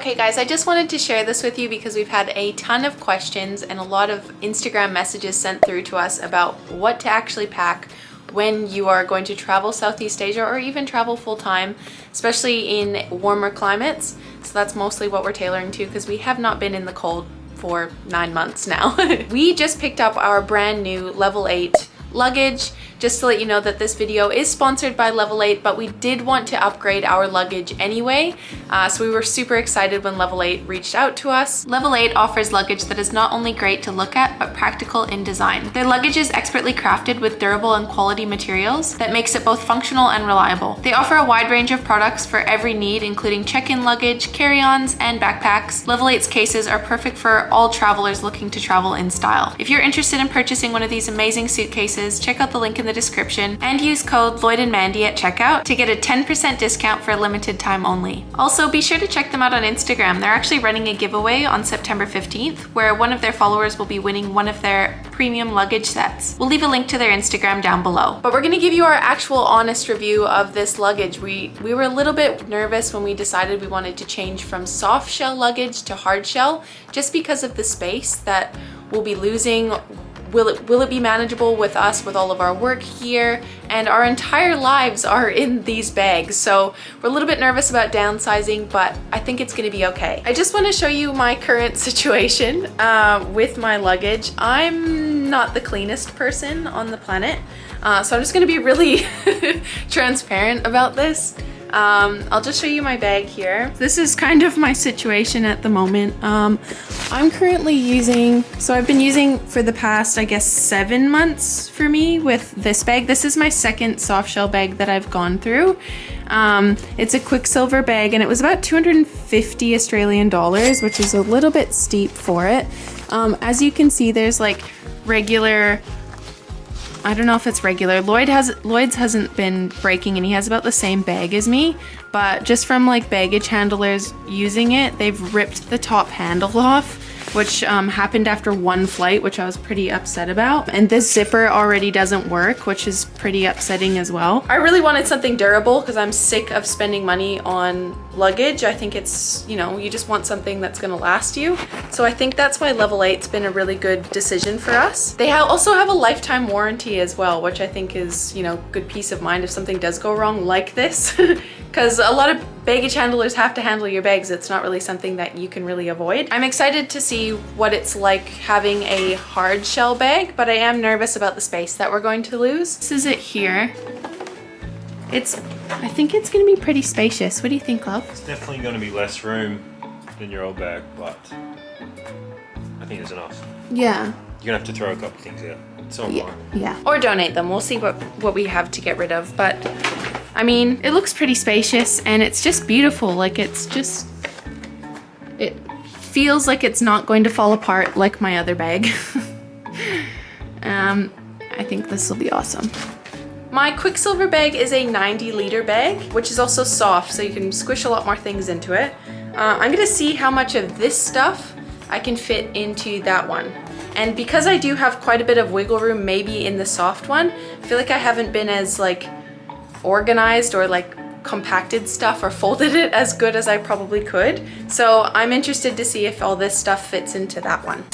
Okay guys, I just wanted to share this with you because we've had a ton of questions and a lot of Instagram messages sent through to us about what to actually pack when you are going to travel Southeast Asia or even travel full-time, especially in warmer climates. So that's mostly what we're tailoring to because we have not been in the cold for 9 months now. We just picked up our brand new level 8 luggage. Just to let you know that this video is sponsored by Level 8, but we did want to upgrade our luggage anyway. So we were super excited when Level 8 reached out to us. Level 8 offers luggage that is not only great to look at, but practical in design. Their luggage is expertly crafted with durable and quality materials that makes it both functional and reliable. They offer a wide range of products for every need, including check-in luggage, carry-ons, and backpacks. Level 8's cases are perfect for all travelers looking to travel in style. If you're interested in purchasing one of these amazing suitcases, check out the link in the description and use code Lloyd and Mandy at checkout to get a 10% discount for a limited time only. Also, be sure to check them out on Instagram. They're actually running a giveaway on September 15th where one of their followers will be winning one of their premium luggage sets. We'll leave a link to their Instagram down below. But we're gonna give you our actual honest review of this luggage. We were a little bit nervous when we decided we wanted to change from soft shell luggage to hard shell just because of the space that we'll be losing. Will it be manageable with us with all of our work here? And our entire lives are in these bags. So we're a little bit nervous about downsizing, but I think it's gonna be okay. I just wanna show you my current situation with my luggage. I'm not the cleanest person on the planet. So I'm just gonna be really transparent about this. I'll just show you my bag here. This is kind of my situation at the moment. I'm currently using, so I've been using for the past, I guess, 7 months for me with this bag. This is my second soft shell bag that I've gone through. It's a Quicksilver bag and it was about 250 Australian dollars, which is a little bit steep for it. As you can see, there's like regular, I don't know if it's regular. Lloyd's hasn't been breaking and he has about the same bag as me, but just from like baggage handlers using it, they've ripped the top handle off, which happened after one flight, which I was pretty upset about. And this zipper already doesn't work, which is pretty upsetting as well. I really wanted something durable because I'm sick of spending money on luggage. I think it's, you know, you just want something that's gonna last you. So I think that's why Level 8's been a really good decision for us. They also have a lifetime warranty as well, which I think is, you know, good peace of mind if something does go wrong like this. Because a lot of baggage handlers have to handle your bags. It's not really something that you can really avoid. I'm excited to see what it's like having a hard shell bag, but I am nervous about the space that we're going to lose. This is it here. I think it's gonna be pretty spacious. What do you think, love? It's definitely gonna be less room than your old bag, but I think it's enough. Yeah. You're gonna have to throw a couple things out. So am I. Yeah. Or donate them. We'll see what we have to get rid of. But I mean, it looks pretty spacious and it's just beautiful. Like it feels like it's not going to fall apart like my other bag. I think this will be awesome. My Quicksilver bag is a 90-liter bag, which is also soft, so you can squish a lot more things into it. I'm gonna see how much of this stuff I can fit into that one. And because I do have quite a bit of wiggle room maybe in the soft one, I feel like I haven't been as like organized or like compacted stuff or folded it as good as I probably could. So I'm interested to see if all this stuff fits into that one.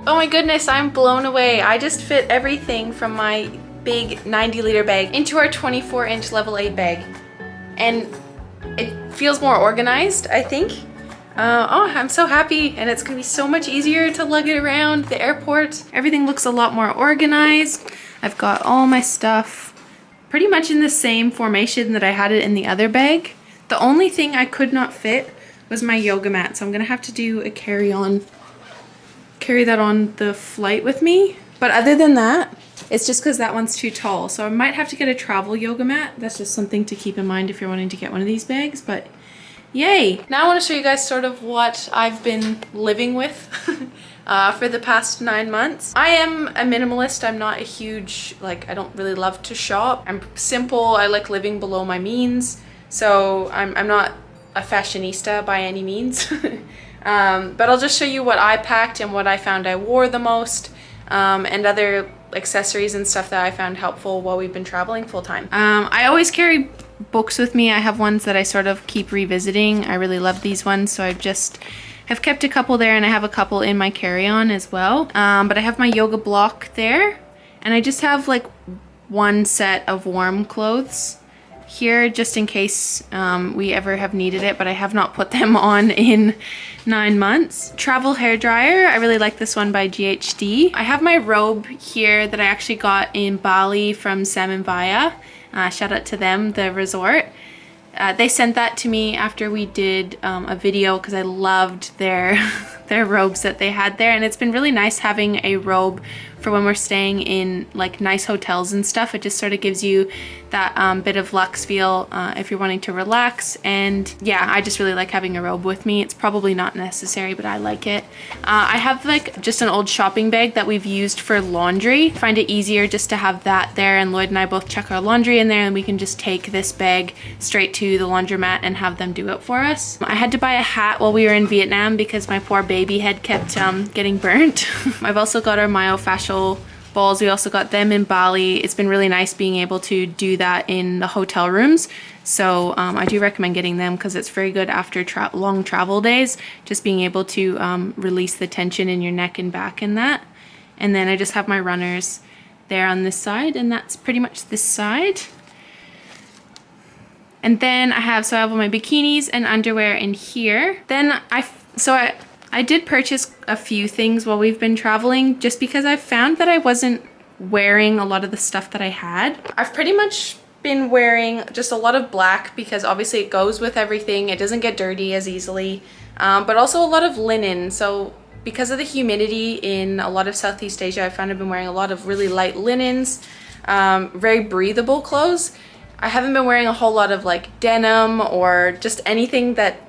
Oh my goodness, I'm blown away. I just fit everything from my big 90-liter bag into our 24-inch Level 8 bag. And it feels more organized, I think. Oh, I'm so happy, and it's gonna be so much easier to lug it around the airport. Everything looks a lot more organized. I've got all my stuff pretty much in the same formation that I had it in the other bag. The only thing I could not fit was my yoga mat, so I'm gonna have to do a carry that on the flight with me. But other than that, it's just because that one's too tall. So I might have to get a travel yoga mat. That's just something to keep in mind if you're wanting to get one of these bags, but yay. Now I want to show you guys sort of what I've been living with for the past 9 months. I am a minimalist. I'm not a huge, like, I don't really love to shop. I'm simple. I like living below my means. So I'm not a fashionista by any means. But I'll just show you what I packed and what I found I wore the most, and other accessories and stuff that I found helpful while we've been traveling full time. I always carry books with me. I have ones that I sort of keep revisiting. I really love these ones, so have kept a couple there, and I have a couple in my carry-on as well. But I have my yoga block there, and I just have like one set of warm clothes here just in case we ever have needed it, but I have not put them on in 9 months. Travel hair dryer. I really like this one by GHD. I have my robe here that I actually got in Bali from Sam and Vaya. Shout out to them, the resort. They sent that to me after we did a video because I loved their their robes that they had there, and it's been really nice having a robe for when we're staying in like nice hotels and stuff. It just sort of gives you that bit of luxe feel if you're wanting to relax. And yeah, I just really like having a robe with me. It's probably not necessary, but I like it. I have like just an old shopping bag that we've used for laundry. I find it easier just to have that there, and Lloyd and I both chuck our laundry in there, and we can just take this bag straight to the laundromat and have them do it for us. I had to buy a hat while we were in Vietnam because my poor baby head kept getting burnt. I've also got our myofascial balls. We also got them in Bali. It's been really nice being able to do that in the hotel rooms. So I do recommend getting them because it's very good after long travel days, just being able to release the tension in your neck and back in that. And then I just have my runners there on this side, and that's pretty much this side. And then I have all my bikinis and underwear in here. Then I did purchase a few things while we've been traveling just because I found that I wasn't wearing a lot of the stuff that I had. I've pretty much been wearing just a lot of black because obviously it goes with everything. It doesn't get dirty as easily, but also a lot of linen. So because of the humidity in a lot of Southeast Asia, I found I've been wearing a lot of really light linens, very breathable clothes. I haven't been wearing a whole lot of like denim or just anything that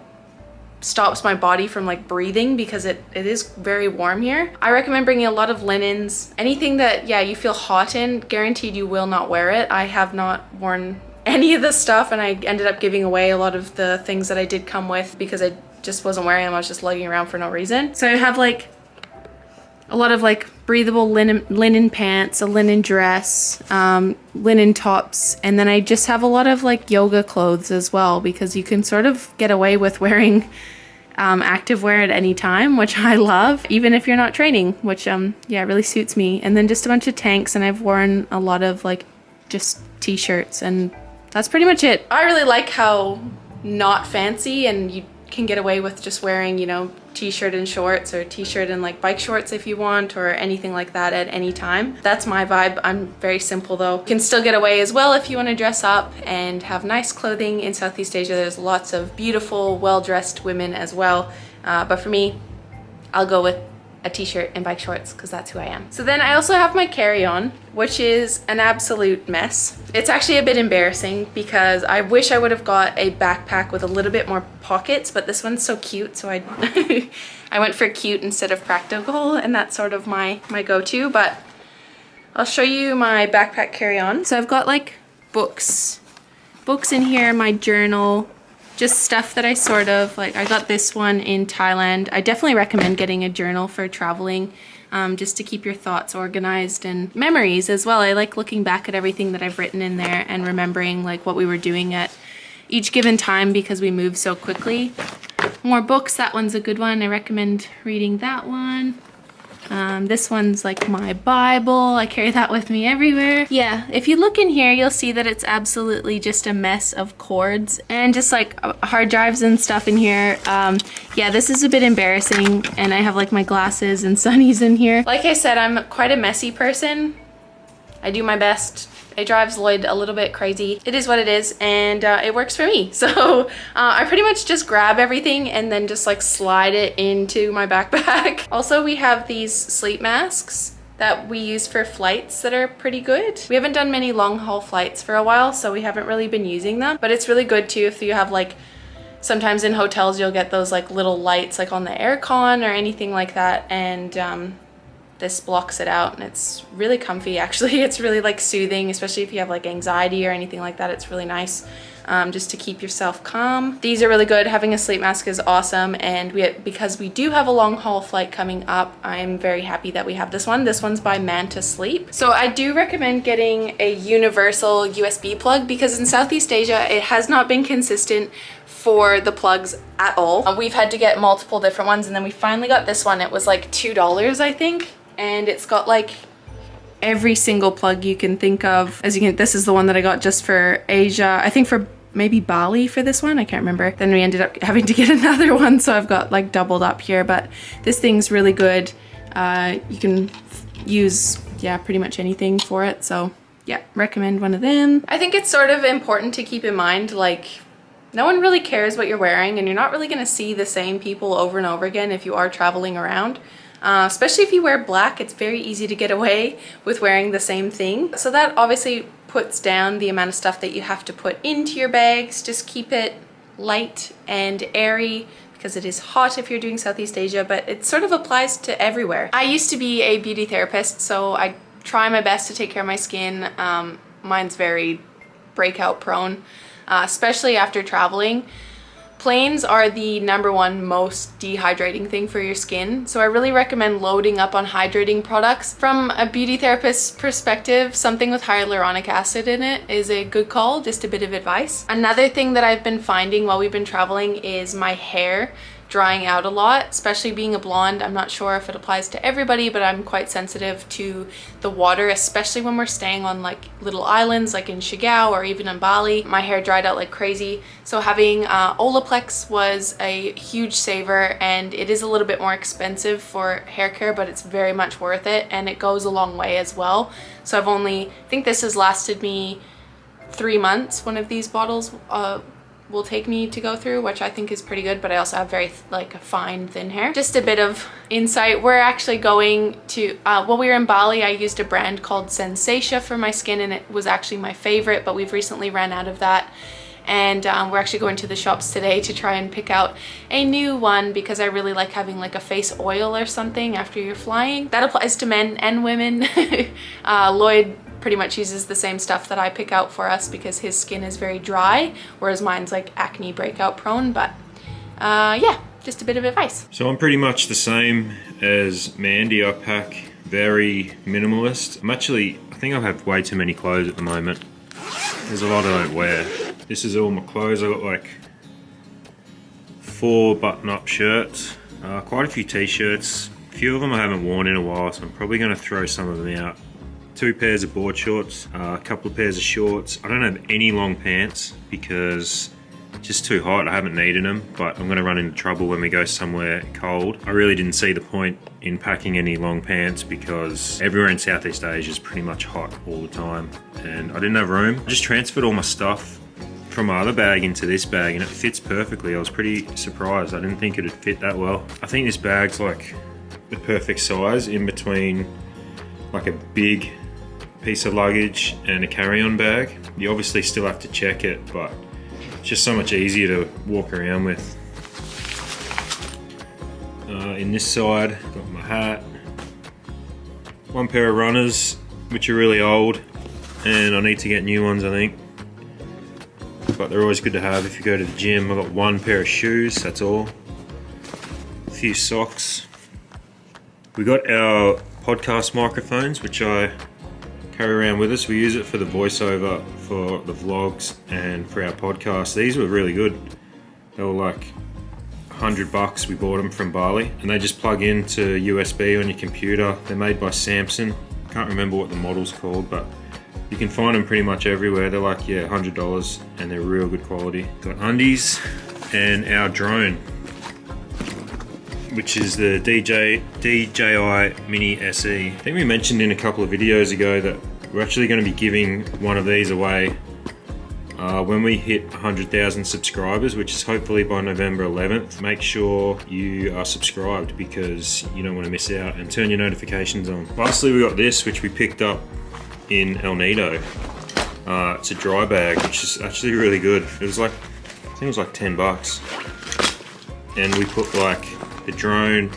stops my body from like breathing because it is very warm here. I recommend bringing a lot of linens. Anything that, yeah, you feel hot in, guaranteed you will not wear it. I have not worn any of this stuff, and I ended up giving away a lot of the things that I did come with because I just wasn't wearing them. I was just lugging around for no reason. So I have like a lot of like breathable linen pants, a linen dress, linen tops, and then I just have a lot of like yoga clothes as well because you can sort of get away with wearing activewear at any time, which I love, even if you're not training, which yeah, really suits me. And then just a bunch of tanks, and I've worn a lot of like just t-shirts, and that's pretty much it. I really like how not fancy, and you can get away with just wearing, you know, t-shirt and shorts, or t-shirt and like bike shorts if you want, or anything like that at any time. That's my vibe. I'm very simple though. You can still get away as well if you want to dress up and have nice clothing. In Southeast Asia there's lots of beautiful, well-dressed women as well, but for me, I'll go with a t-shirt and bike shorts because that's who I am. So then I also have my carry-on, which is an absolute mess. It's actually a bit embarrassing because I wish I would have got a backpack with a little bit more pockets, but this one's so cute, so I I went for cute instead of practical, and that's sort of my go-to. But I'll show you my backpack carry-on. So I've got like books in here, my journal, just stuff that I sort of like. I got this one in Thailand. I definitely recommend getting a journal for traveling, just to keep your thoughts organized, and memories as well. I like looking back at everything that I've written in there and remembering like what we were doing at each given time because we move so quickly. More books, that one's a good one. I recommend reading that one. This one's like my Bible. I carry that with me everywhere. Yeah, if you look in here, you'll see that it's absolutely just a mess of cords and just like hard drives and stuff in here. Yeah, this is a bit embarrassing, and I have like my glasses and sunnies in here. Like I said, I'm quite a messy person. I do my best. It drives Lloyd a little bit crazy. It is what it is, and it works for me. So I pretty much just grab everything and then just like slide it into my backpack. Also, we have these sleep masks that we use for flights that are pretty good. We haven't done many long haul flights for a while, so we haven't really been using them, but it's really good too if you have like, sometimes in hotels you'll get those like little lights like on the aircon or anything like that, and this blocks it out, and it's really comfy actually. It's really like soothing, especially if you have like anxiety or anything like that. It's really nice. just to keep yourself calm. These are really good. Having a sleep mask is awesome, and because we do have a long haul flight coming up, I'm very happy that we have this one. This one's by Manta Sleep. So I do recommend getting a universal USB plug because in Southeast Asia it has not been consistent for the plugs at all. We've had to get multiple different ones, and then we finally got this one. It was like $2, I think, and it's got like every single plug you can think of. This is the one that I got just for Asia. I think for maybe Bali for this one, I can't remember. Then we ended up having to get another one, so I've got like doubled up here, but this thing's really good. You can use, yeah, pretty much anything for it. So yeah, recommend one of them. I think it's sort of important to keep in mind, like, no one really cares what you're wearing, and you're not really gonna see the same people over and over again if you are traveling around. Especially if you wear black, it's very easy to get away with wearing the same thing. So that obviously puts down the amount of stuff that you have to put into your bags. Just keep it light and airy because it is hot if you're doing Southeast Asia, but it sort of applies to everywhere. I used to be a beauty therapist, so I try my best to take care of my skin. Mine's very breakout prone, especially after traveling. Planes are the #1 most dehydrating thing for your skin, so I really recommend loading up on hydrating products. From a beauty therapist's perspective, something with hyaluronic acid in it is a good call, just a bit of advice. Another thing that I've been finding while we've been traveling is my hair drying out a lot, especially being a blonde. I'm not sure if it applies to everybody, but I'm quite sensitive to the water, especially when we're staying on like little islands like in Siargao or even in Bali. My hair dried out like crazy. So having Olaplex was a huge saver, and it is a little bit more expensive for hair care, but it's very much worth it, and it goes a long way as well. So I think this has lasted me 3 months, one of these bottles will take me to go through, which I think is pretty good, but I also have very like fine thin hair. Just a bit of insight, we're actually going to while we were in Bali, I used a brand called Sensatia for my skin, and it was actually my favorite, but we've recently ran out of that, and we're actually going to the shops today to try and pick out a new one because I really like having like a face oil or something after you're flying. That applies to men and women. Lloyd pretty much uses the same stuff that I pick out for us because his skin is very dry, whereas mine's like acne breakout prone. But yeah, just a bit of advice. So I'm pretty much the same as Mandy. I pack very minimalist. I think I have way too many clothes at the moment. There's a lot I don't wear. This is all my clothes. I got like 4 button-up shirts, quite a few t-shirts. A few of them I haven't worn in a while, so I'm probably going to throw some of them out. 2 pairs of board shorts, a couple of pairs of shorts. I don't have any long pants because it's just too hot. I haven't needed them, but I'm gonna run into trouble when we go somewhere cold. I really didn't see the point in packing any long pants because everywhere in Southeast Asia is pretty much hot all the time, and I didn't have room. I just transferred all my stuff from my other bag into this bag, and it fits perfectly. I was pretty surprised. I didn't think it'd fit that well. I think this bag's like the perfect size in between like a big piece of luggage and a carry-on bag. You obviously still have to check it, but it's just so much easier to walk around with. In this side, got my hat, 1 pair of runners, which are really old, and I need to get new ones, I think. But they're always good to have if you go to the gym. I've got 1 pair of shoes, that's all. A few socks. We got our podcast microphones, which I carry around with us. We use it for the voiceover for the vlogs and for our podcast. These were really good. They were like $100. We bought them from Bali, and they just plug into USB on your computer. They're made by Samsung. Can't remember what the model's called, but you can find them pretty much everywhere. They're like, yeah, $100, and they're real good quality. Got undies and our drone, which is the DJI Mini SE. I think we mentioned in a couple of videos ago that we're actually going to be giving one of these away when we hit 100,000 subscribers, which is hopefully by November 11th. Make sure you are subscribed because you don't want to miss out, and turn your notifications on. Lastly, we got this, which we picked up in El Nido. It's a dry bag, which is actually really good. It was like, I think it was like $10. And we put like the drone,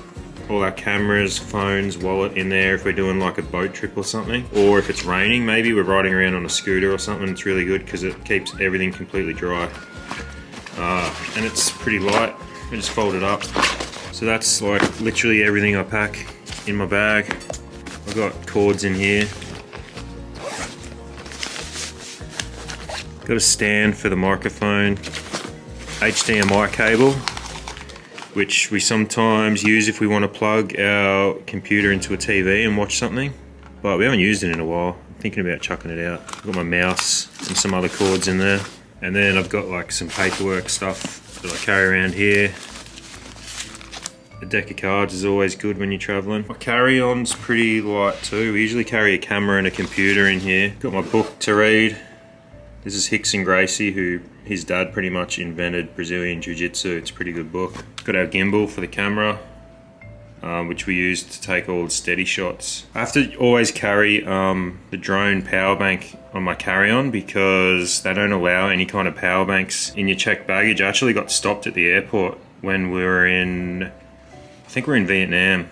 all our cameras, phones, wallet in there if we're doing like a boat trip or something. Or if it's raining, maybe we're riding around on a scooter or something, it's really good because it keeps everything completely dry. And it's pretty light, I just fold it up. So that's like literally everything I pack in my bag. I've got cords in here. Got a stand for the microphone, HDMI cable, which we sometimes use if we want to plug our computer into a TV and watch something, but we haven't used it in a while. I'm thinking about chucking it out. I've got my mouse and some other cords in there. And then I've got like some paperwork stuff that I carry around here. A deck of cards is always good when you're traveling. My carry-on's pretty light too. We usually carry a camera and a computer in here. Got my book to read. This is Hicks and Gracie, who his dad pretty much invented Brazilian Jiu-Jitsu. It's a pretty good book. Got our gimbal for the camera, which we use to take all the steady shots. I have to always carry the drone power bank on my carry-on because they don't allow any kind of power banks in your checked baggage. I actually got stopped at the airport when we were in, I think we're in Vietnam,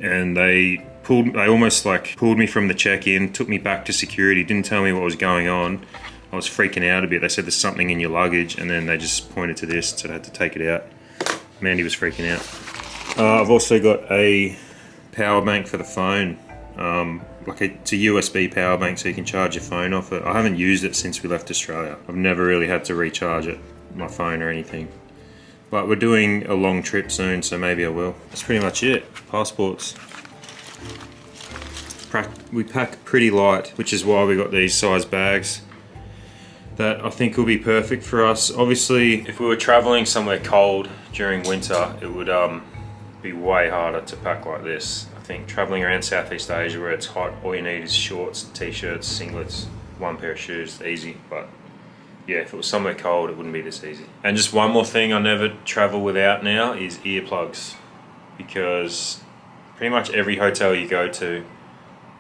and they almost like pulled me from the check-in, took me back to security, didn't tell me what was going on. I was freaking out a bit. They said there's something in your luggage, and then they just pointed to this, so I had to take it out. Mandy was freaking out. I've also got a power bank for the phone. It's a USB power bank, so you can charge your phone off it. I haven't used it since we left Australia. I've never really had to recharge it, my phone or anything. But we're doing a long trip soon, so maybe I will. That's pretty much it. Passports. We pack pretty light, which is why we got these size bags that I think will be perfect for us. Obviously, if we were traveling somewhere cold during winter, it would be way harder to pack like this. I think traveling around Southeast Asia where it's hot, all you need is shorts, t-shirts, singlets, one pair of shoes, easy. But yeah, if it was somewhere cold, it wouldn't be this easy. And just one more thing I never travel without now is earplugs, because pretty much every hotel you go to,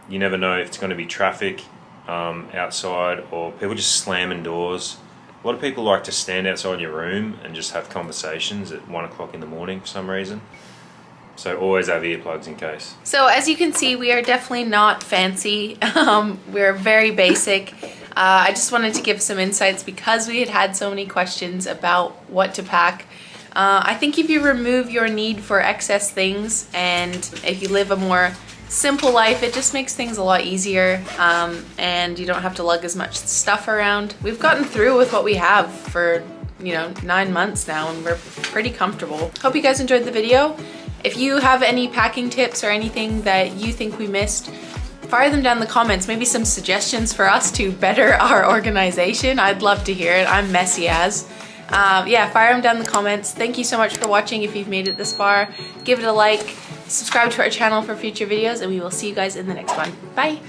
you never know if it's going to be traffic outside or people just slamming doors. A lot of people like to stand outside your room and just have conversations at 1 o'clock in the morning for some reason. So always have earplugs in case. So as you can see, we are definitely not fancy. We're very basic. I just wanted to give some insights because we had so many questions about what to pack. I think if you remove your need for excess things and if you live a more simple life, it just makes things a lot easier, and you don't have to lug as much stuff around. We've gotten through with what we have for 9 months now, and we're pretty comfortable. Hope you guys enjoyed the video. If you have any packing tips or anything that you think we missed, fire them down in the comments. Maybe some suggestions for us to better our organization. I'd love to hear it. I'm messy as. Yeah, fire them down in the comments. Thank you so much for watching. If you've made it this far, give it a like, subscribe to our channel for future videos, and we will see you guys in the next one. Bye.